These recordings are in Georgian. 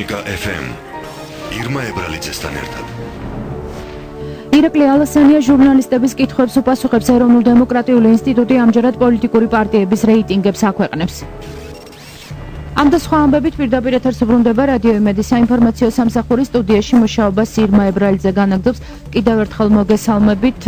Electronica FM. Irma Ebralidzestan ertad. ირაკლი ალასანია ჟურნალისტების კითხვებს უპასუხებს. ეროვნულ-დემოკრატიული ინსტიტუტი ამჯერად პოლიტიკური პარტიების რეიტინგებს აქვეყნებს. ამ და სხვა ამბებით პირდაპირ ეთერს ბრუნდება რადიო იმედის საინფორმაციო სამსახურის სტუდიაში მუშაობას ირმა ებრალიძე განაგრძობს. კიდევ ერთხელ მოგესალმებით.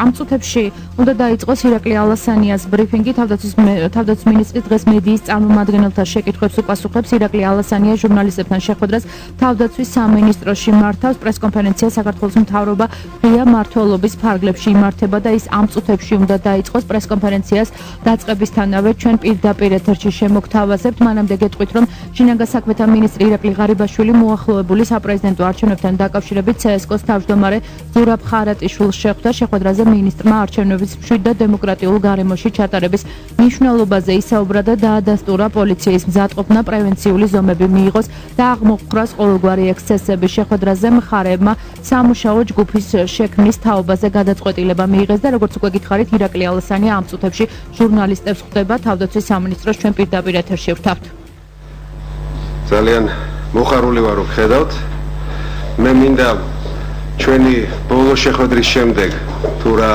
ამ წუთებში უნდა დაიწყოს ირაკლი ალასანიას ბრიფინგი. თავდაცვის მინისტრი დღეს მედიის წარმომადგენელთა შეკითხვებს უპასუხებს. ირაკლი ალასანია ჟურნალისტებთან შეხვედრას თავდაცვის სამინისტროში მართავს. პრესკონფერენცია საქართველოს მთავრობა ღია მმართველობის ფარგლებში იმართება და ის ამ წუთებში უნდა დაიწყოს. პრესკონფერენციას დაწყებისთანავე ჩვენ პირდაპირ ეთერში შემოგთავაზებთ. მანამდე გეტყვით, რომ შინაგან საქმეთა მინისტრი ირაკლი ღარიბაშვილი მოახლოებული საპრეზიდენტო არჩევნებთან დაკავშირებით CSKO-ს თავმჯდომარე ზურაბ ხარატიშვილს შეხვდა. შეხვედრაზე მინისტრმა არჩევნების მშვიდ და დემოკრატიულ გარემოში ჩატარების მნიშვნელობაზე ისაუბრა და დაადასტურა პოლიციის მზადყოფნა პრევენციული ზომები მიიღოს და აღმოჰყრას ყოველგვარი ექსცესები. შეხვედრაზე მხარეებმა სამუშაო ჯგუფის შექმნის თაობაზე გადაწყვეტილება მიიღეს და როგორც უკვე გითხარით, ირაკლი ალასანია ამ წუთებში ჟურნალისტებს ხვდება. თავდაცვის სამინისტროს ჩვენ პირდაპირ ეთერში ვთავთ. ძალიან მოხარული ვარ, რომ ხედავთ. მე მინდა ჩვენი ბოლო შეხვედრის შემდეგ თუ რა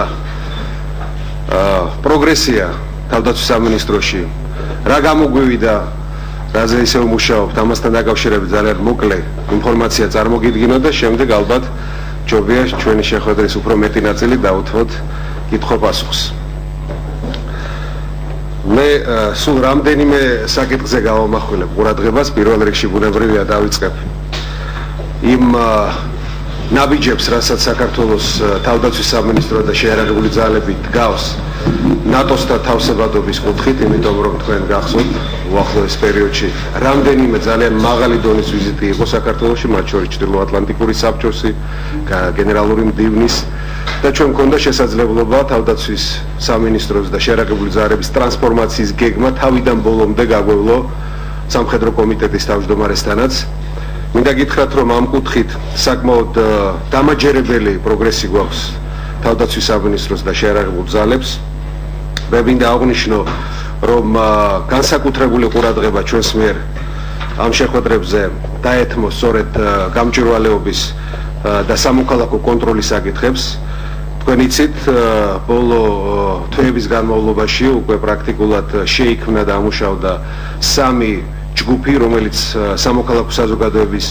პროგრესია თავდაცვის სამინისტროში რა გამოგვივიდა, რაზე ისევ მუშაობთ, ამასთან დაკავშირებით ძალიან მოკლე ინფორმაცია წარმოგიდგინოთ და შემდეგ ალბათ ჯობია ჩვენი შეხვედრის უფრო მეტი ნაწილი დავუთმოთ კითხვა-პასუხს. მე სულ რამდენიმე საკითხზე გავამახვილებ ყურადღებას. პირველ რიგში ბუნებრივია დავიწყებ იმ ნაბიჯებს, რასაც საქართველოს თავდაცვის სამინისტრო და შეიარაღებული ძალები დგავს ნატოსთან თავსებადობის კუთხით, იმიტომ რომ თქვენ გახსოვთ უახლოეს პერიოდში რამდენიმე ძალიან მაღალი დონის ვიზიტი იყო საქართველოში, მათ შორის ჩრდილოატლანტიკური საბჭოსი, გენერალური მდივნის და ჩვენ მქონდა შესაძლებლობა თავდაცვის სამინისტროს და შეიარაღებული ძალების ტრანსფორმაციის გეგმა თავიდან ბოლომდე გაგვევლო სამხედრო კომიტეტის თავმჯდომარესთანაც. მინდა გითხრათ, რომ ამ კუთხით საკმაოდ დამაჯერებელი პროგრესი გვაქვს თავდაცვის სამინისტროს და შეიარაღებულ ძალებს. მე მინდა აღვნიშნო, რომ განსაკუთრებული ყურადღება ჩვენს მიერ ამ შეხვედრებზე დაეთმო სწორედ გამჭვირვალეობის და სამოქალაქო კონტროლის საკითხებს. თქვენ იცით, ბოლო თვეების განმავლობაში უკვე პრაქტიკულად შეიქმნა და ამუშავდა სამი ჯგუფი, რომელიც სამოქალაქო საზოგადოების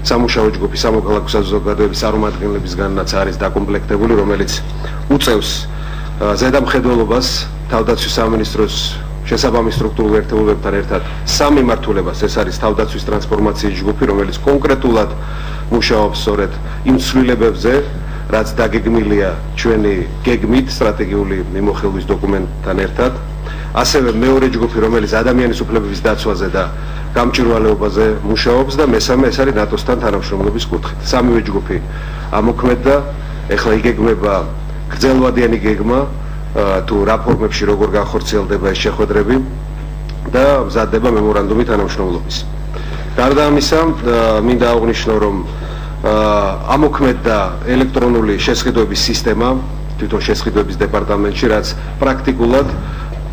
სამუშაო ჯგუფი სამოქალაქო საზოგადოების წარმომადგენლებისგანაც არის დაკომპლექტებული, რომელიც უწევს ზედამხედველობას თავდაცვის სამინისტროს შესაბამის სტრუქტურულ ერთეულებთან ერთად სამი მმართველობას. ეს არის თავდაცვის ტრანსფორმაციის ჯგუფი, რომელიც კონკრეტულად მუშაობს სწორედ იმ ცვლილებებზე, რაც დაგეგმილია ჩვენი გეგმით სტრატეგიული მიმოხილვის დოკუმენტთან ერთად. ასევე მეორე ჯგუფი, რომელიც ადამიანის უფლებების დაცვაზე და გამჭვირვალეობაზე მუშაობს და მესამე ეს არის ნატოსთან თანამშრომლობის კუთხით. სამივე ჯგუფი ამოქმედდა, ეხლა იგეგმება გრძელვადიანი გეგმა თუ რაფორმებში როგორ განხორციელდება ეს შეხვედრები და მზადდება მემორანდუმი თანამშრომლობის. გარდა ამისა, მინდა აღვნიშნო, რომ ამოქმედდა ელექტრონული შესყიდვების სისტემა თვითონ შესყიდვების დეპარტამენტში, რაც პრაქტიკულად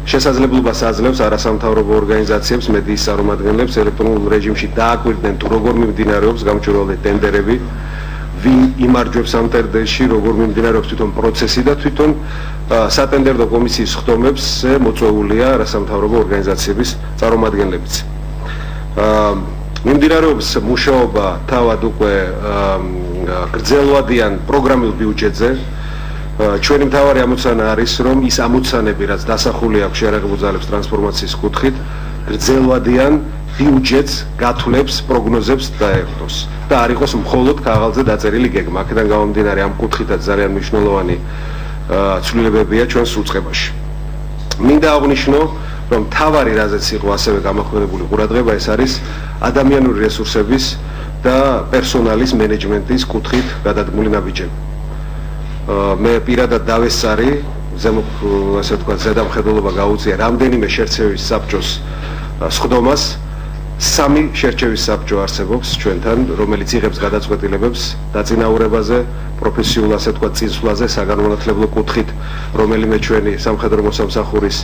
შესაძლებლობას აძლევს არასამთავრობო ორგანიზაციებს, მედიის წარმომადგენლებს ელექტრონულ რეჟიმში დააკვირდნენ თუ როგორ მიმდინარეობს გამჭვირვალე ტენდერები, ვინ იმარჯვებს ამ ტენდერში, როგორ მიმდინარეობს თვითონ პროცესი და თვითონ სატენდერო კომისიის ხდომებს მოწვეულია არასამთავრობო ორგანიზაციების წარმომადგენლებიც. მიმდინარეობს მუშაობა თავად უკვე გრძელვადიან პროგრამულ ბიუჯეტზე. ჩვენი მთავარი ამოცანა არის, რომ ის ამოცანები, რაც დასახული აქვს შეიარაღებულ ძალებს ტრანსფორმაციის კუთხით, გრძელვადიან ბიუჯეტს გათვლებს, პროგნოზებს დაეღწოს და არ იყოს მხოლოდ ქაღალდზე დაწერილი გეგმა. აქედან გამომდინარე ამ კუთხითაც ძალიან მნიშვნელოვანი ცვლილებებია ჩვენს უწყებაში. მინდა აღვნიშნო, რომ მთავარი რაზეც იყო ასევე გამახვილებული ყურადღება, ეს არის ადამიანური რესურსების და პერსონალის მენეჯმენტის კუთხით გადადგმული ნაბიჯები. მე პირადად დავესწარი, ასე ვთქვათ, ზედამხედველობა გაუწია რამდენიმე შერჩევის საბჭოს სხდომას. სამი შერჩევის საბჭო არსებობს ჩვენთან, რომელიც იღებს გადაწყვეტილებებს დაწინაურებაზე, პროფესიულ, ასე ვთქვათ, წინსვლაზე, საგანმანათლებლო კუთხით, რომელიმე ჩვენი სამხედრო მოსამსახურის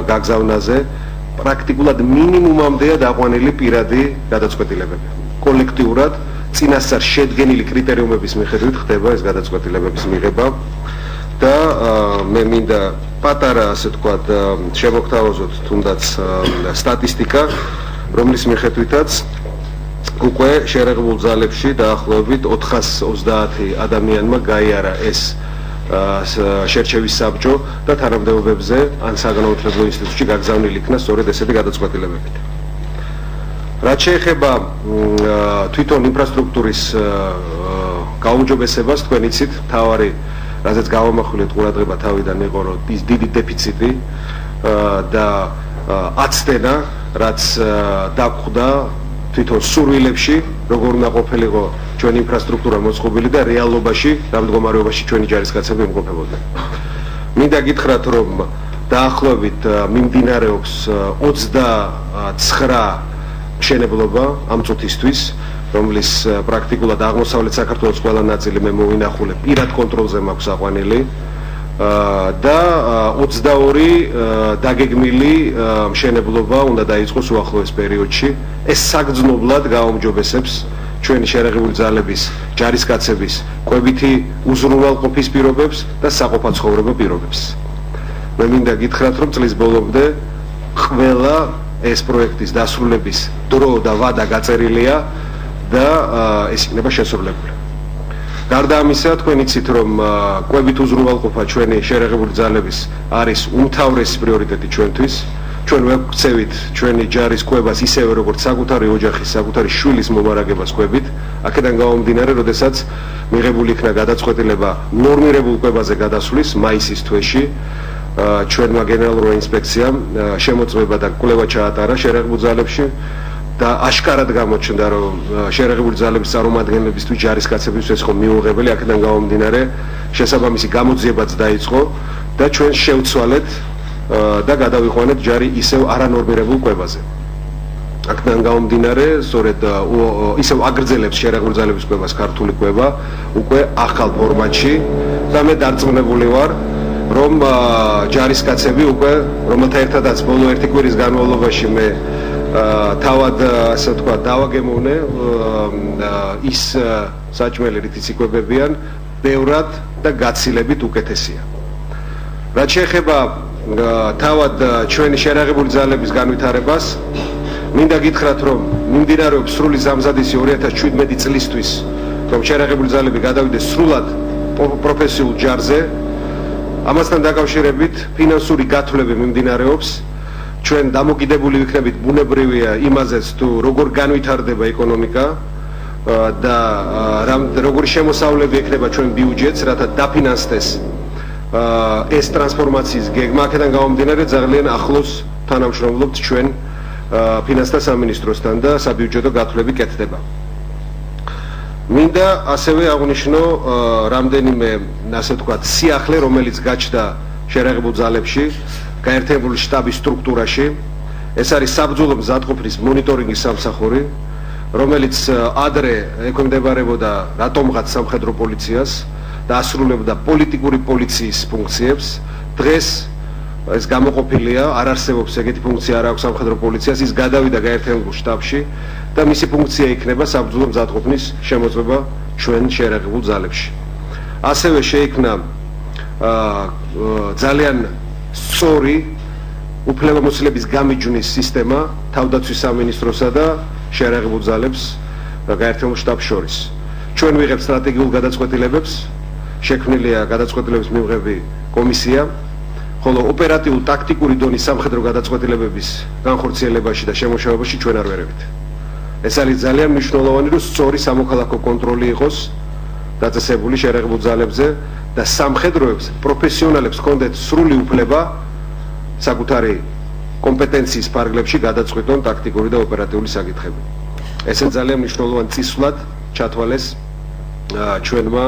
გაგზავნაზე. პრაქტიკულად მინიმუმამდეა დაყვანილი პირადი გადაწყვეტილებები. კოლექტიურად წინასწარ შედგენილი კრიტერიუმების მიხედვით ხდება ეს გადაწყვეტილებების მიღება და მე მინდა პატარა ასე ვთქვათ შემოგთავაზოთ თუნდაც სტატისტიკა რომლის მიხედვითაც უკვე შერეღებულ ძალებში დაახლოებით 430 ადამიანმა გაიარა ეს შერჩევის საბჭო და თანამდებობებზე ან საგანმანათლებლო ინსტიტუტში გაგზავნილი იქნა სწორედ ესეთი გადაწყვეტილებებით. რაც შეეხება თვითონ ინფრასტრუქტურის გაუმჯობესებას, თქვენ იცით, თავარი რაზეც გავამახვილეთ ყურადღება თავიდან იყო, რომ ის დიდი დეფიციტი და აცდენა, რაც დაგხვდა თვითონ სურვილებში, როგორ უნდა ყოფილიყო ჩვენი ინფრასტრუქტურა მოწყობილი და რეალობაში, რა მდგომარეობაში ჩვენი ჯარისკაცები იმყოფებოდნენ. მინდა გითხრათ, რომ დაახლოებით მიმდინარეობს 29 მშენებლობა ამ წუთისთვის, რომლის პრაქტიკულად აღმოსავლეთ საქართველოს ყველა ნაწილი მე მოვინახულე პირად კონტროლზე მაქვს აყვანილი და 22 დაგეგმილი მშენებლობა უნდა დაიწყოს უახლოეს პერიოდში. ეს საგრძნობლად გააუმჯობესებს ჩვენი შერეღებული ძალების ჯარისკაცების კვებითი უზრუნველყოფის პირობებს და საყოფაცხოვრებო პირობებს. მე მინდა გითხრათ, რომ წლის ბოლომდე ყველა ეს პროექტის დასრულების დრო და ვადა გაწერილია და ეს იქნება შესრულებული. გარდა ამისა, თქვენ იცით, რომ კვებით უზრუნველყოფა ჩვენი შერეღებული ძალების არის უმთავრესი პრიორიტეტი ჩვენთვის. ჩვენ ვექცევით ჩვენი ჯარის კვებას ისევე როგორც საკუთარი ოჯახის, საკუთარი შვილის მომარაგებას კვებით. აქედან გამომდინარე, როდესაც მიღებული იქნა გადაწყვეტილება ნორმირებულ კვებაზე გადასვლის მაისის თვეში, ჩვენმა გენერალურმა ინსპექციამ შემოწმება და კვლევა ჩაატარა შერეღებულ ძალებში და აშკარად გამოჩნდა, რომ შერეღებული ძალების წარმომადგენლებისთვის ჯარისკაცებისთვის ეს ხო მიუღებელი, აქედან გამომდინარე შესაბამისი გამოძიებაც დაიწყო და ჩვენ შევცვალეთ და გადავიყვანეთ ჯარი ისევ არანორმირებულ კვებაზე. აქედან გამომდინარე, სწორედ ისევ აგრძელებს შერეღებული ძალების კვებას ქართული კვება უკვე ახალ ფორმატში და მე დარწმუნებული ვარ, რომ ჯარისკაცები უკვე, რომელთა ერთადაც ბოლო ერთი კვირის განმავლობაში მე თავად ასე ვთქვათ დავაგემოვნე ის საჭმელი რითიც იკვებებიან, ბევრად და გაცილებით უკეთესია. რაც შეეხება თავად ჩვენი შერეღებული ძალების განვითარებას, მინდა გითხრათ, რომ მიმდინარეობს სრული ზამზადისი 2017 წლისთვის, რომ შერეღებული ძალები გადავიდეს სრულად პროფესიულ ჯარზე. ამასთან დაკავშირებით ფინანსური გათვლები მიმდინარეობს. ჩვენ დამოკიდებული ვიქნებით ბუნებრივია იმაზეც, თუ როგორ განვითარდება ეკონომიკა და როგორი შემოსავლები ექნება ჩვენ ბიუჯეტს, რათა დაფინანსდეს ეს ტრანსფორმაციის გეგმა. აქედან გამომდინარე, ძალიან ახლოს თანამშრომლობთ ჩვენ ფინანსთა სამინისტროსთან და საბიუჯეტო გათვლები კეთდება. მინდა ასევე აღვნიშნო რამდენიმე, ასე ვთქვათ, სიახლე, რომელიც გაჩნდა შერეღებულ ძალებში, გაერთიანებული შტაბის სტრუქტურაში. ეს არის საბრძოლო მზადყოფნის მონიტორინგის სამსახური, რომელიც ადრე ექვემდებარებოდა რატომღაც სამხედრო პოლიციას და ასრულებდა პოლიტიკური პოლიციის ფუნქციებს. დღეს ეს გამოყოფილია, არ არსებობს ეგეთი ფუნქცია, არ აქვს სამხედრო პოლიციას, ის გადავიდა გაერთიანებულ შტაბში და მისი ფუნქცია იქნება საბრძოლო მზადყოფნის შემოწმება ჩვენ შერეღებულ ძალებში. ასევე შეიქმნა ძალიან სწორი უფლებამოსილების გამიჯვნის სისტემა თავდაცვის სამინისტროსა და შერეღებულ ძალებს გაერთიანებულ შტაბს შორის. ჩვენ ვიღებთ სტრატეგიულ გადაწყვეტილებებს, შექმნილია გადაწყვეტილების მიღები კომისია, ხოლო ოპერატიულ ტაქტიკური დონის სამხედრო გადაწყვეტილებების განხორციელებაში და შემუშავებაში ჩვენ არ ვერევით. ეს არის ძალიან მნიშვნელოვანი, რომ სწორი სამოქალაქო კონტროლი იყოს დაწესებული შერეღებულ ძალებზე და სამხედროებს, პროფესიონალებს ჰქონდეთ სრული უფლება საკუთარი კომპეტენციის ფარგლებში გადაწყვეტონ ტაქტიკური და ოპერატიული საკითხები. ესე ძალიან მნიშვნელოვანი წისვლად ჩათვალეს ჩვენმა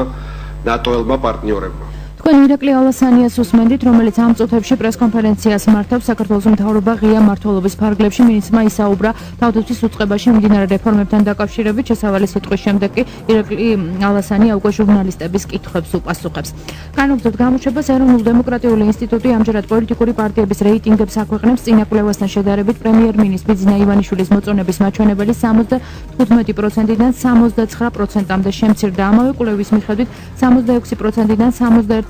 ნატოელმა პარტნიორებმა. თქვენ ირაკლი ალასანიას უსმენდით, რომელიც ამ წუთებში პრესკონფერენციას მართავს საქართველოს მთავრობა ღია მმართველობის ფარგლებში. მინისტრმა ისაუბრა თავდაცვის უწყებაში მიმდინარე რეფორმებთან დაკავშირებით. შესავალი სიტყვის შემდეგ კი ირაკლი ალასანია უკვე ჟურნალისტების კითხვებს უპასუხებს. განაგრძობთ გამოშვებას, ეროვნულ დემოკრატიული ინსტიტუტი ამჯერად პოლიტიკური პარტიების რეიტინგებს აქვეყნებს. წინა კვლევასთან შედარებით პრემიერ-მინისტრის ბიძინა ივანიშვილის მოწონების მაჩვენებელი 75%-დან 69%-მდე შემცირდა. ამავე კვლევის მიხედვით 66%-დან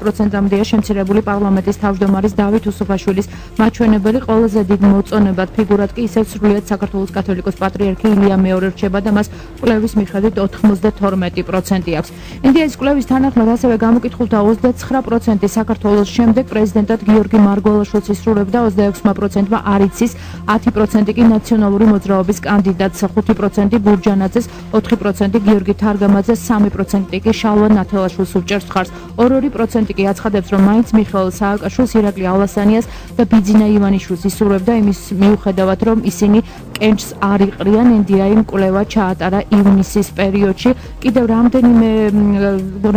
61%-მდეა შემცირებული პარლამენტის თავმჯდომარის დავით უსუფაშვილის მაჩვენებელი. ყველაზე დიდ მოწონებად ფიგურად კი ისევ სრულიად საქართველოს კათოლიკოს პატრიარქი ილია მეორე რჩება და მას კვლევის მიხედვით 92% აქვს. ინდიის კვლევის თანახმად ასევე გამოკითხულთა 29% საქართველოს შემდეგ პრეზიდენტად გიორგი მარგველაშვილს ისრულებდა, 26%-მა არ იცის, 10% კი ნაციონალური მოძრაობის კანდიდატს, 5% ბურჯანაძეს, 4% გიორგი თარგამაძეს, 3% კი შალვა ნათელაშვილს უჭერს მხარს. 2% კი აცხადებს, რომ მაინც მიხეილ სააკაშვილს, ირაკლი ალასანიას და ბიძინა ივანიშვილს ისურვებდა, იმის მიუხედავად, რომ ისინი კენჭს არ იყრიან. NDI-მ კვლევა ჩაატარა ივნისის პერიოდში. კიდევ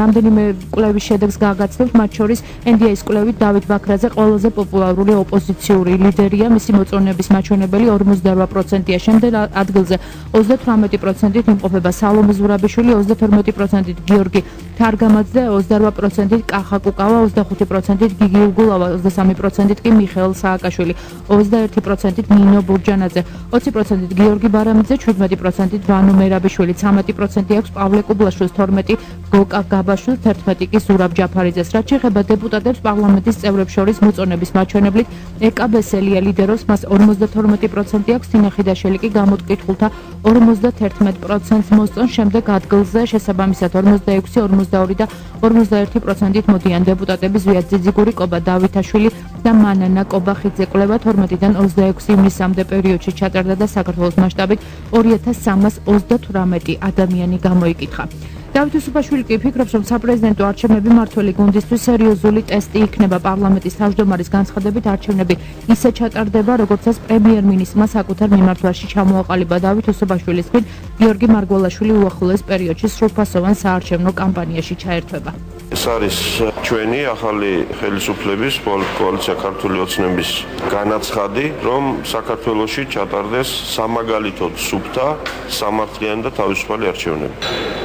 რამდენიმე კვლევის შედეგს გაგაცნობთ, მათ შორის NDI-ის კვლევით დავით ბაქრაძე ყველაზე პოპულარული ოპოზიციური ლიდერია, მისი მოწონების მაჩვენებელი 48%-ია. შემდეგ ადგილზე 38%-ით იმყოფება სალომე ზურაბიშვილი, 32%-ით გიორგი თარგამაძე, 28%-ით კახა კუკავა, 25%-ით გიგი უგულავა, 23%-ით კი მიხეილ სააკაშვილი, 21%-ით ნინო ბურჯანაძე, 20%-ით გიორგი ბარამიძე, 17%-ით ვანო მერაბიშვილი, 13% აქვს პავლე კუბლაშვილს, 12% გოკა გაბაშვილს, 11% კი ზურაბ ჯაფარიძეს. რაც შეეხება დეპუტატებს, პარლამენტის წევრებს შორის მოწონების მაჩვენებლით ეკა ბესელია ლიდერობს, მას 52% აქვს, თინა ხიდაშელი კი გამოკითხულთა 51%-ს მოსწონს. შემდეგ ადგილზე შესაბამისად 46, 42 და 51%-ით მოდიან დეპუტატები ზვიად ძიძიგური, კობა დავითაშვილი და მანანა კობახიძე. კვლევა 12-დან 26 ივნისამდე პერიოდში ჩატარდა და საქართველოს მასშტაბით 2328 ადამიანი გამოიკითხა. დავით უსუფაშვილი კი ფიქრობს, რომ საპრეზიდენტო არჩევნები მმართველი გუნდისთვის სერიოზული ტესტი იქნება. პარლამენტის თავმჯდომარის განცხადებით, არჩევნები ისე ჩატარდება, როგორცაც პრემიერ-მინისტრმა საკუთარ მიმართვაში ჩამოაყალიბა. დავით უსუფაშვილის თქმით, გიორგი მარგველაშვილი უახლოეს პერიოდში სრულფასოვან საარჩევნო კამპანიაში ჩაერთვება. ეს არის ჩვენი ახალი ხელისუფლების კოალიცია ქართული ოცნების განაცხადი, რომ საქართველოში ჩატარდეს სამაგალითოდ სუფთა, სამართლიანი და თავისუფალი არჩევნები.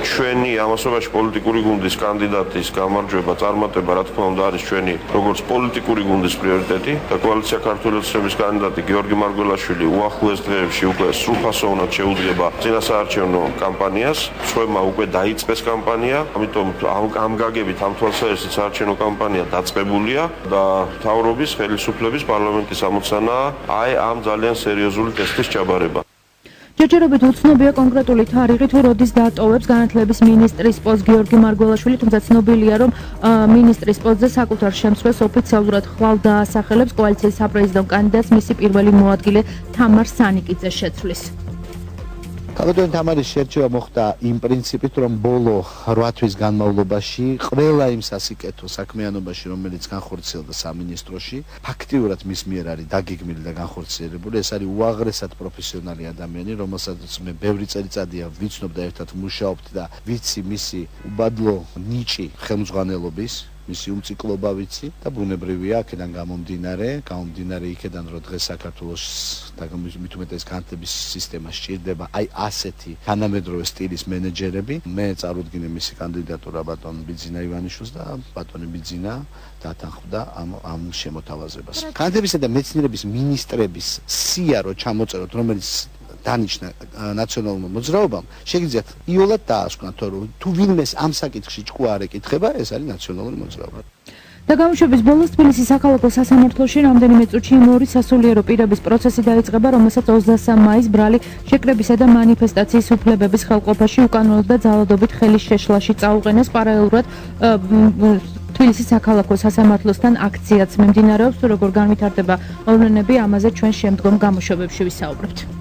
ჩვენი ამასობაში პოლიტიკური გუნდის კანდიდატის გამარჯვება, წარმატება, რა თქმა უნდა, არის ჩვენი როგორც პოლიტიკური გუნდის პრიორიტეტი და კოალიცია ქართული ოცნების კანდიდატი გიორგი მარგველაშვილი უახლოეს დღეებში უკვე სრულფასოვნად შეუდგება წინასაარჩევნო კამპანიას. ჩვენმა უკვე დაიწყეს კამპანია, ამიტომ ამ გაგებით ამ თვალსაზრისით საარჩევნო კამპანია დაწყებულია და მთავრობის ხელისუფლების პარლამენტის ამოცანაა აი ამ ძალიან სერიოზული ტესტის ჩაბარება. ჯერჯერობით უცნობია კონკრეტული თარიღი თუ როდის დატოვებს განათლების მინისტრის პოსტს გიორგი მარგველაშვილი, თუმცა ცნობილია, რომ მინისტრის პოსტზე საკუთარ შემცვლელს ოფიციალურად ხვალ დაასახელებს კოალიციის საპრეზიდენტო კანდიდატს მისი პირველი მოადგილე თამარ სანიკიძე შეცვლის. თავდადien თამარის შერჩევა მოხდა იმ პრინციპით, რომ ბოლო 8 თვის განმავლობაში ყველა იმ სასიკეთო საქმიანობაში, რომელიც განხორციელდა სამინისტროში, ფაქტიურად მის მიერ არის დაგეგმილი და განხორციელებული. ეს არის უაღრესად პროფესიონალი ადამიანი, რომელსაც მე ბევრი წელიწადია ვიცნობ და ერთად მუშაობთ და ვიცი მისი უბადლო ნიჭი ხელმძღვანელობის, მისი უმციკლობა ვიცი და ბუნებრივია აქედან გამომდინარე იქედან რომ დღეს საქართველოს და მით უმეტეს განათლების სისტემა სჭირდება აი ასეთი თანამედროვე სტილის მენეჯერები. მე წარუდგინე მისი კანდიდატურა ბატონ ბიძინა ივანიშვილს და ბატონი ბიძინა დათანხმდა ამ შემოთავაზებას. განათლებისა და მეცნიერების მინისტრების სია რო ჩამოწეროთ, რომელიც დანიშნა ნაციონალურმა მოძრაობამ, შეგიძლიათ იოლად დაასკვნათ, რომ თუ ვინმეს ამ საკითხში ჭკუა არ ეკითხება, ეს არის ნაციონალური მოძრაობა. და გამოშვების ბოლოს თბილისის საქალაქო სასამართლოში რამდენიმე წუთში იმორი სასულიერო პირების პროცესი დაიწყება, რომელსაც 23 მაისს ბრალი შეკრებისა და მანიფესტაციის უფლებების ხელყოფაში უკანონოდ და ძალადობით ხელის შეშლაში წაუყენეს. პარალელურად თბილისის საქალაქო სასამართლოსთან აქციაც მიმდინარეობს. თუ როგორ განვითარდება მოვლენები, ამაზე ჩვენ შემდგომ გამოშვებებში ვისაუბრებთ.